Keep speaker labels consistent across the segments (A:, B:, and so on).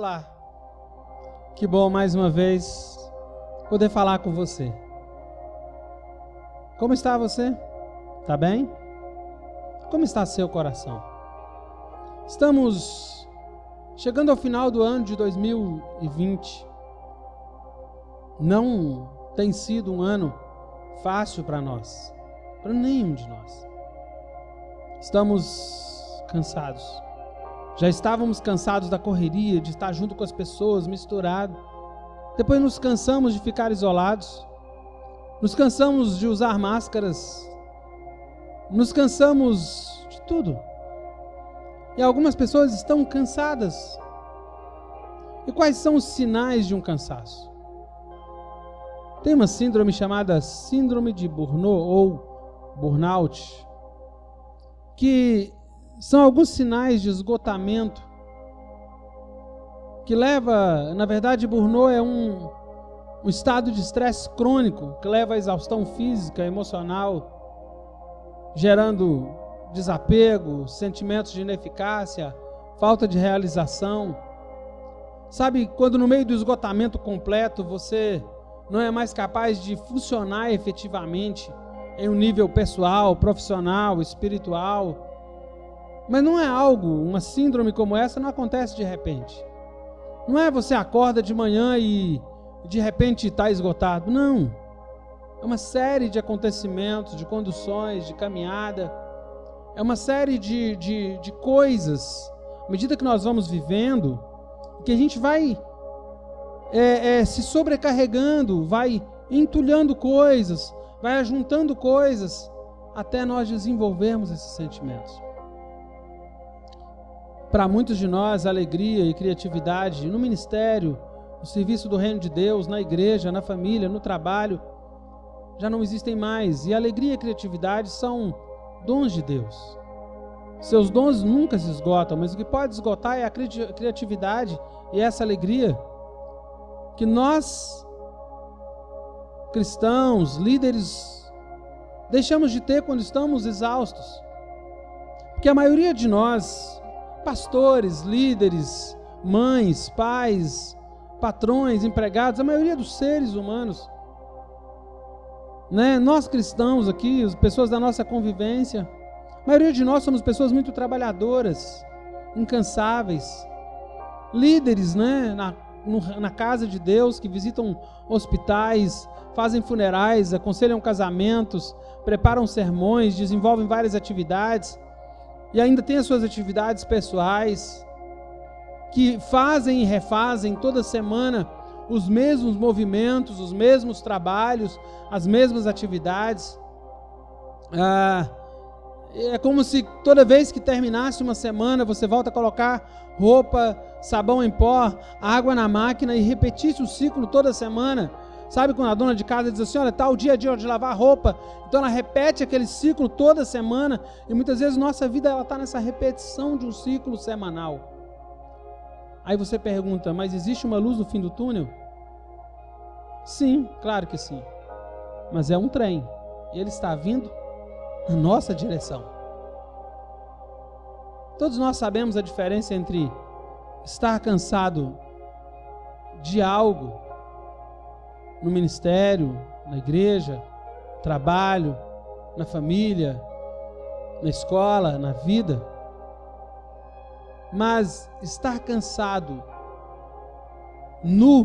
A: Olá, que bom mais uma vez poder falar com você. Como está você? Tá bem? Como está seu coração? Estamos chegando ao final do ano de 2020. Não tem sido um ano fácil para nós, para nenhum de nós. Estamos cansados. Já estávamos cansados da correria, de estar junto com as pessoas, misturado. Depois nos cansamos de ficar isolados. Nos cansamos de usar máscaras. Nos cansamos de tudo. E algumas pessoas estão cansadas. E quais são os sinais de um cansaço? Tem uma síndrome chamada Síndrome de Burnout ou Burnout, que são alguns sinais de esgotamento que leva, na verdade, burnout é um estado de estresse crônico que leva à exaustão física, emocional, gerando desapego, sentimentos de ineficácia, falta de realização. Sabe, quando no meio do esgotamento completo você não é mais capaz de funcionar efetivamente em um nível pessoal, profissional, espiritual. Mas não é algo, uma síndrome como essa não acontece de repente. Não é você acorda de manhã e de repente está esgotado. Não. É uma série de acontecimentos, de conduções, de caminhada. É uma série de coisas. À medida que nós vamos vivendo, que a gente vai se sobrecarregando, vai entulhando coisas, vai ajuntando coisas, até nós desenvolvermos esses sentimentos. Para muitos de nós, alegria e criatividade no ministério, no serviço do reino de Deus, na igreja, na família, no trabalho, já não existem mais. E alegria e criatividade são dons de Deus. Seus dons nunca se esgotam, mas o que pode esgotar é a criatividade e essa alegria que nós, cristãos, líderes, deixamos de ter quando estamos exaustos. Porque a maioria de nós, pastores, líderes, mães, pais, patrões, empregados, a maioria dos seres humanos, né? Nós cristãos aqui, as pessoas da nossa convivência, a maioria de nós somos pessoas muito trabalhadoras, incansáveis, líderes, né? Na casa de Deus, que visitam hospitais, fazem funerais, aconselham casamentos, preparam sermões, desenvolvem várias atividades, e ainda tem as suas atividades pessoais, que fazem e refazem toda semana os mesmos movimentos, os mesmos trabalhos, as mesmas atividades. É como se toda vez que terminasse uma semana, você volta a colocar roupa, sabão em pó, água na máquina e repetisse o ciclo toda semana. Sabe quando a dona de casa diz assim, olha, tá o dia a dia de lavar roupa, então ela repete aquele ciclo toda semana, e muitas vezes nossa vida ela está nessa repetição de um ciclo semanal. Aí você pergunta, mas existe uma luz no fim do túnel? Sim, claro que sim, mas é um trem, e ele está vindo na nossa direção. Todos nós sabemos a diferença entre estar cansado de algo, no ministério, na igreja, no trabalho, na família, na escola, na vida. Mas estar cansado no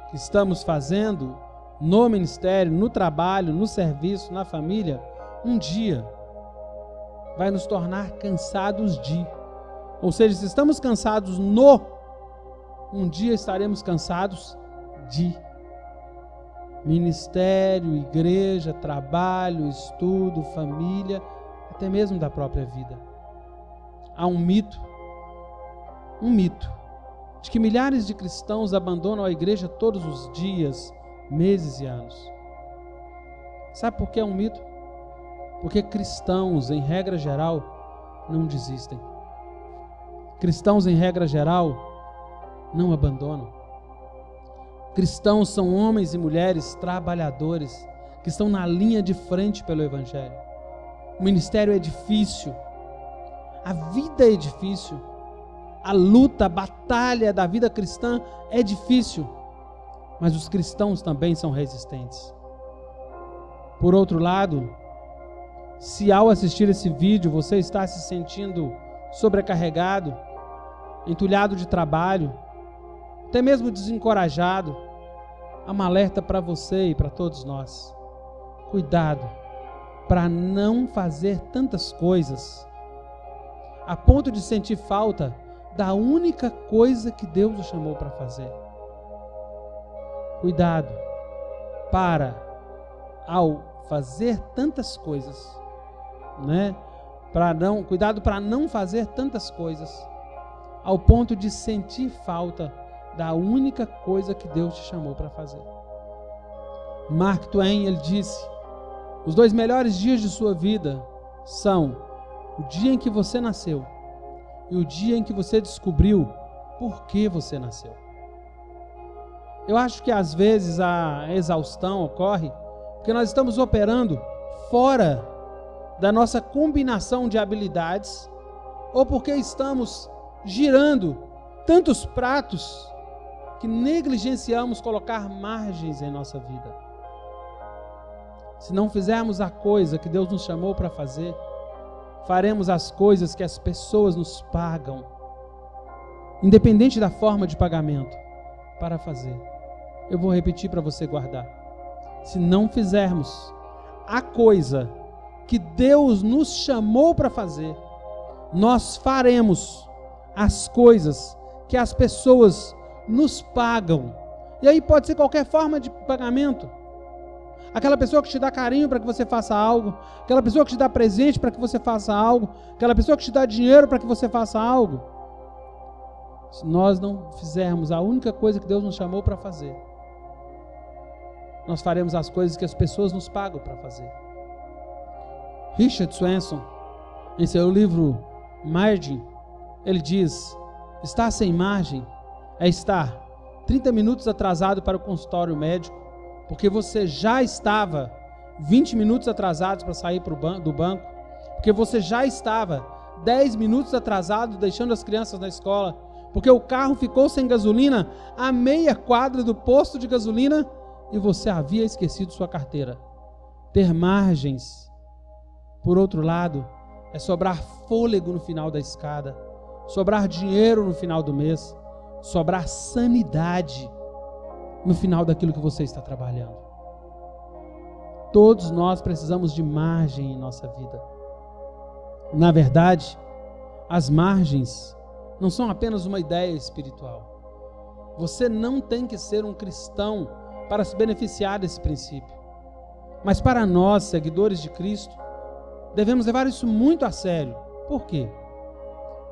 A: que estamos fazendo, no ministério, no trabalho, no serviço, na família, um dia vai nos tornar cansados de. Ou seja, se estamos cansados no, um dia estaremos cansados de. Ministério, igreja, trabalho, estudo, família, até mesmo da própria vida. Há um mito de que milhares de cristãos abandonam a igreja todos os dias, meses e anos. Sabe por que é um mito? Porque cristãos, em regra geral, não desistem. Cristãos, em regra geral, não abandonam. Cristãos são homens e mulheres trabalhadores que estão na linha de frente pelo Evangelho. O ministério é difícil, a vida é difícil, A luta, a batalha da vida cristã é difícil, mas os cristãos também são resistentes. Por outro lado, se ao assistir esse vídeo você está se sentindo sobrecarregado, entulhado de trabalho, até mesmo desencorajado, há um alerta para você e para todos nós. Cuidado para não fazer tantas coisas a ponto de sentir falta da única coisa que Deus o chamou para fazer. Cuidado para, ao fazer tantas coisas, cuidado para não fazer tantas coisas ao ponto de sentir falta da única coisa que Deus te chamou para fazer. Mark Twain, ele disse: os 2 melhores dias de sua vida são o dia em que você nasceu e o dia em que você descobriu por que você nasceu. Eu acho que às vezes a exaustão ocorre porque nós estamos operando fora da nossa combinação de habilidades, ou porque estamos girando tantos pratos que negligenciamos colocar margens em nossa vida. Se não fizermos a coisa que Deus nos chamou para fazer, faremos as coisas que as pessoas nos pagam, independente da forma de pagamento, para fazer. Eu vou repetir para você guardar. Se não fizermos a coisa que Deus nos chamou para fazer, nós faremos as coisas que as pessoas nos pagam. E aí pode ser qualquer forma de pagamento. Aquela pessoa que te dá carinho para que você faça algo, aquela pessoa que te dá presente para que você faça algo, aquela pessoa que te dá dinheiro para que você faça algo. Se nós não fizermos a única coisa que Deus nos chamou para fazer, nós faremos as coisas que as pessoas nos pagam para fazer. Richard Swenson, em seu livro Margem, ele diz: estar sem margem é estar 30 minutos atrasado para o consultório médico, porque você já estava 20 minutos atrasado para sair do banco, porque você já estava 10 minutos atrasado deixando as crianças na escola, porque o carro ficou sem gasolina a meia quadra do posto de gasolina e você havia esquecido sua carteira. Ter margens, por outro lado, é sobrar fôlego no final da escada, sobrar dinheiro no final do mês, sobrar sanidade no final daquilo que você está trabalhando. Todos nós precisamos de margem em nossa vida. Na verdade, as margens não são apenas uma ideia espiritual. Você não tem que ser um cristão para se beneficiar desse princípio. Mas para nós, seguidores de Cristo, devemos levar isso muito a sério. Por quê?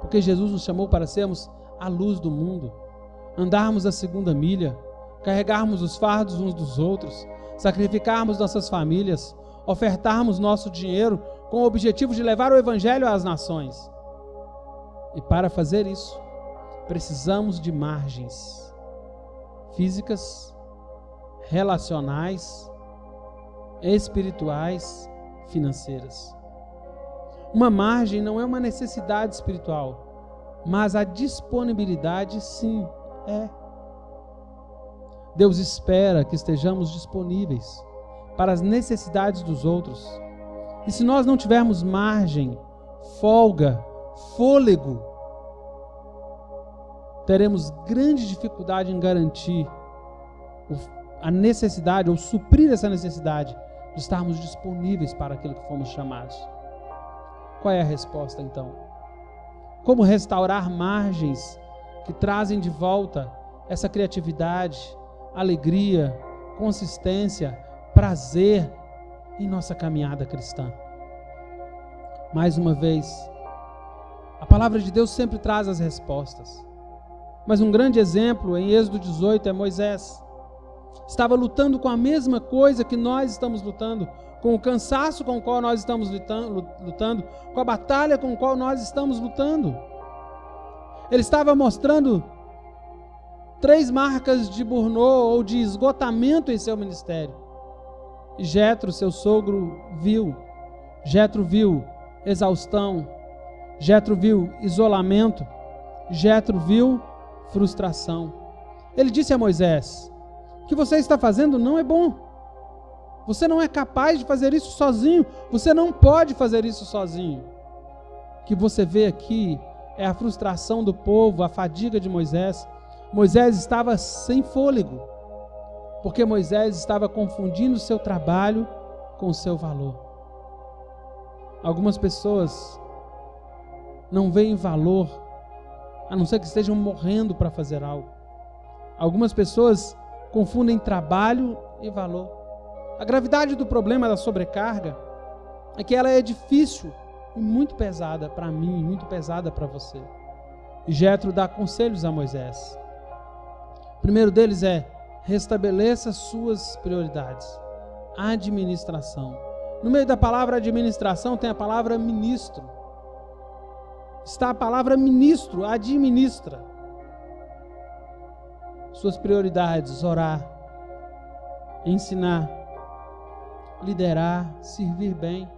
A: Porque Jesus nos chamou para sermos a luz do mundo, andarmos a segunda milha, carregarmos os fardos uns dos outros, sacrificarmos nossas famílias, ofertarmos nosso dinheiro com o objetivo de levar o Evangelho às nações. E para fazer isso, precisamos de margens físicas, relacionais, espirituais, financeiras. Uma margem não é uma necessidade espiritual, mas a disponibilidade sim é. Deus espera que estejamos disponíveis para as necessidades dos outros. E se nós não tivermos margem, folga, fôlego, teremos grande dificuldade em garantir a necessidade, ou suprir essa necessidade de estarmos disponíveis para aquilo que fomos chamados. Qual é a resposta então? Como restaurar margens que trazem de volta essa criatividade, alegria, consistência, prazer em nossa caminhada cristã? Mais uma vez, a palavra de Deus sempre traz as respostas. Mas um grande exemplo em Êxodo 18 é Moisés. Estava lutando com a mesma coisa que nós estamos lutando, com o cansaço com o qual nós estamos lutando, com a batalha com a qual nós estamos lutando. Ele estava mostrando 3 marcas de burnout ou de esgotamento em seu ministério. E Jetro, seu sogro, viu. Jetro viu exaustão, Jetro viu isolamento, Jetro viu frustração. Ele disse a Moisés: o que você está fazendo não é bom. Você não é capaz de fazer isso sozinho. Você não pode fazer isso sozinho. O que você vê aqui é a frustração do povo, a fadiga de Moisés. Moisés estava sem fôlego, porque Moisés estava confundindo o seu trabalho com o seu valor. Algumas pessoas não veem valor, a não ser que estejam morrendo para fazer algo. Algumas pessoas confundem trabalho e valor. A gravidade do problema da sobrecarga é que ela é difícil e muito pesada para mim, muito pesada para você. E Jetro dá conselhos a Moisés. O primeiro deles é: restabeleça suas prioridades. Administração. No meio da palavra administração tem a palavra ministro. Está a palavra ministro, administra. Suas prioridades: orar, ensinar, liderar, servir bem.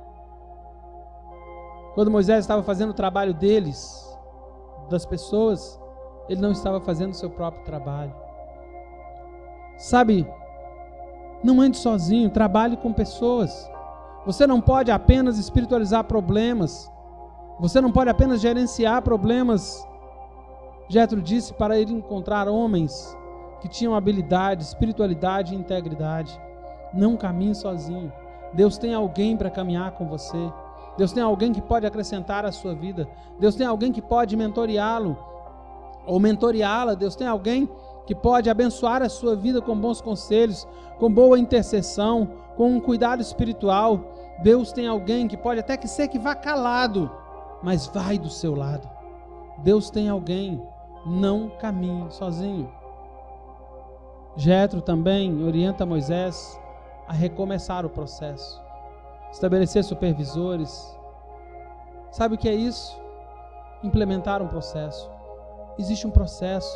A: Quando Moisés estava fazendo o trabalho deles, das pessoas, ele não estava fazendo o seu próprio trabalho. Sabe, não ande sozinho, trabalhe com pessoas. Você não pode apenas espiritualizar problemas. Você não pode apenas gerenciar problemas. Jetro disse para ele encontrar homens que tinham habilidade, espiritualidade e integridade. Não caminhe sozinho. Deus tem alguém para caminhar com você. Deus tem alguém que pode acrescentar à sua vida. Deus tem alguém que pode mentoreá-lo ou mentoreá-la. Deus tem alguém que pode abençoar a sua vida com bons conselhos, com boa intercessão, com um cuidado espiritual. Deus tem alguém que pode até que ser que vá calado, mas vai do seu lado. Deus tem alguém. Não caminhe sozinho. Jetro também orienta Moisés a recomeçar o processo, estabelecer supervisores. Sabe o que é isso? Implementar um processo. Existe um processo,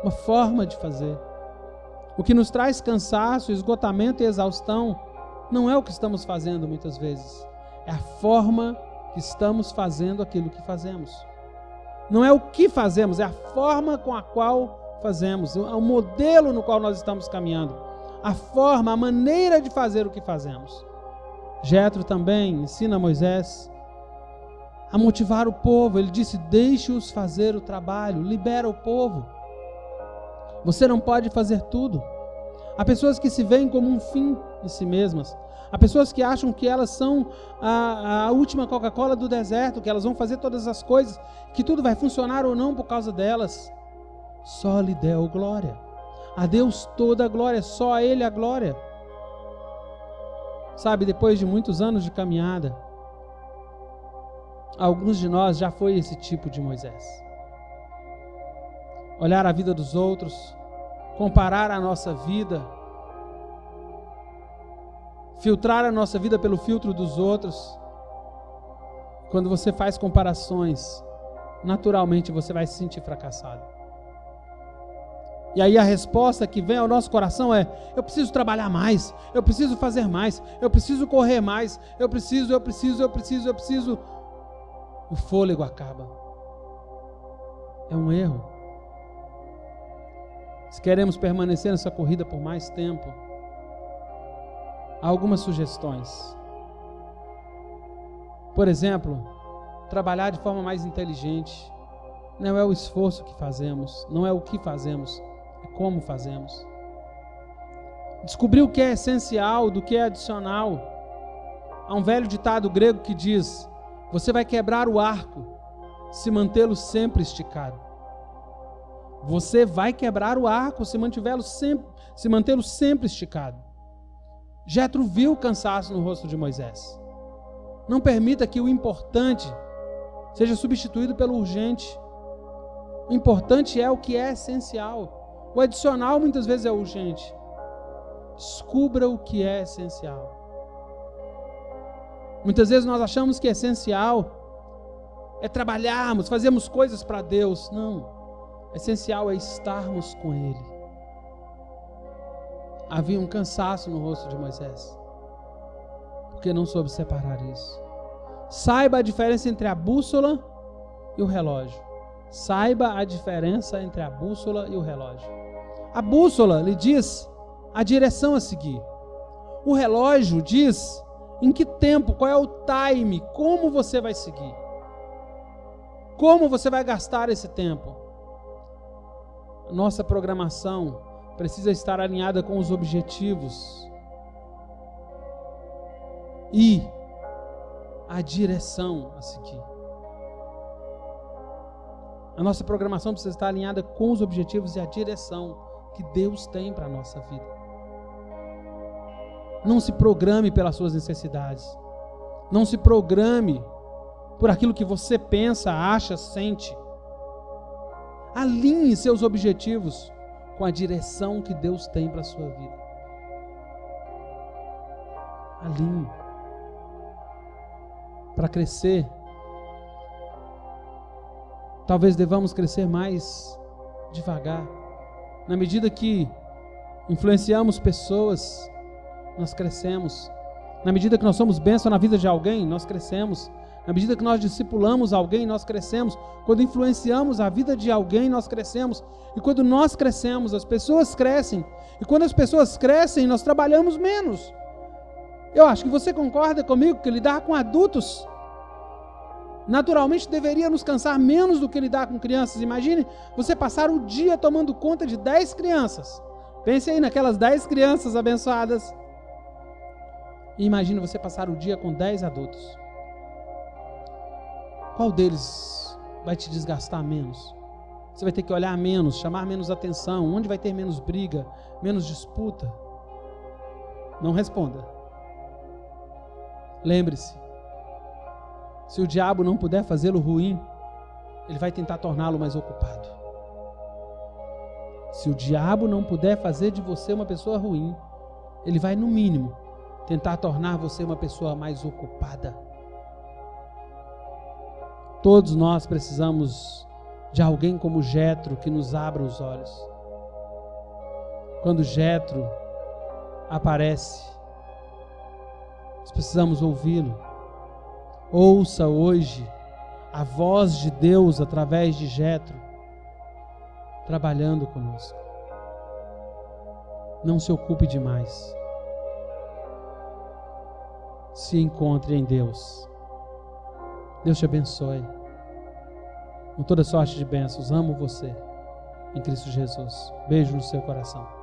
A: uma forma de fazer. O que nos traz cansaço, esgotamento e exaustão não é o que estamos fazendo muitas vezes, é a forma que estamos fazendo aquilo que fazemos. Não é o que fazemos, é a forma com a qual fazemos, é o modelo no qual nós estamos caminhando, a forma, a maneira de fazer o que fazemos. Jetro também ensina Moisés a motivar o povo. Ele disse: deixe-os fazer o trabalho, libera o povo. Você não pode fazer tudo. Há pessoas que se veem como um fim em si mesmas. Há pessoas que acham que elas são a última Coca-Cola do deserto, que elas vão fazer todas as coisas, que tudo vai funcionar ou não por causa delas. Só lhe deu glória. A Deus toda a glória, só a Ele a glória. Sabe, depois de muitos anos de caminhada, alguns de nós já foi esse tipo de Moisés. Olhar a vida dos outros, comparar a nossa vida, filtrar a nossa vida pelo filtro dos outros. Quando você faz comparações, naturalmente você vai se sentir fracassado. E aí a resposta que vem ao nosso coração é: eu preciso trabalhar mais, eu preciso fazer mais, eu preciso correr mais, eu preciso. O fôlego acaba. É um erro. Se queremos permanecer nessa corrida por mais tempo, há algumas sugestões. Por exemplo, trabalhar de forma mais inteligente. Não é o esforço que fazemos, não é o que fazemos, é como fazemos. Descobrir o que é essencial do que é adicional. Há um velho ditado grego que diz: você vai quebrar o arco se mantê-lo sempre esticado. Você vai quebrar o arco se mantê-lo sempre esticado. Jetro viu o cansaço no rosto de Moisés. Não permita que o importante seja substituído pelo urgente. O importante é o que é essencial. O adicional muitas vezes é urgente. Descubra o que é essencial. Muitas vezes nós achamos que é essencial é trabalharmos, fazermos coisas para Deus. Não. Essencial é estarmos com Ele. Havia um cansaço no rosto de Moisés, porque não soube separar isso. Saiba a diferença entre a bússola e o relógio. Saiba a diferença entre a bússola e o relógio. A bússola lhe diz a direção a seguir. O relógio diz em que tempo, qual é o time, como você vai seguir. Como você vai gastar esse tempo. Nossa programação precisa estar alinhada com os objetivos e a direção a seguir. A nossa programação precisa estar alinhada com os objetivos e a direção que Deus tem para a nossa vida. Não se programe pelas suas necessidades. Não se programe por aquilo que você pensa, acha, sente. Alinhe seus objetivos com a direção que Deus tem para a sua vida. Alinhe. Para crescer, talvez devamos crescer mais devagar. Na medida que influenciamos pessoas, nós crescemos. Na medida que nós somos bênção na vida de alguém, nós crescemos. Na medida que nós discipulamos alguém, nós crescemos. Quando influenciamos a vida de alguém, nós crescemos. E quando nós crescemos, as pessoas crescem. E quando as pessoas crescem, nós trabalhamos menos. Eu acho que você concorda comigo que lidar com adultos naturalmente deveria nos cansar menos do que lidar com crianças. Imagine você passar o dia tomando conta de 10 crianças. Pense aí naquelas 10 crianças abençoadas. E imagine você passar o dia com 10 adultos. Qual deles vai te desgastar menos? Você vai ter que olhar menos, chamar menos atenção. Onde vai ter menos briga, menos disputa? Não responda. Lembre-se, se o diabo não puder fazê-lo ruim, ele vai tentar torná-lo mais ocupado. Se o diabo não puder fazer de você uma pessoa ruim, ele vai, no mínimo, tentar tornar você uma pessoa mais ocupada. Todos nós precisamos de alguém como Jetro que nos abra os olhos. Quando Jetro aparece, nós precisamos ouvi-lo. Ouça hoje a voz de Deus através de Jetro trabalhando conosco. Não se ocupe demais. Se encontre em Deus. Deus te abençoe. Com toda sorte de bênçãos. Amo você. Em Cristo Jesus. Beijo no seu coração.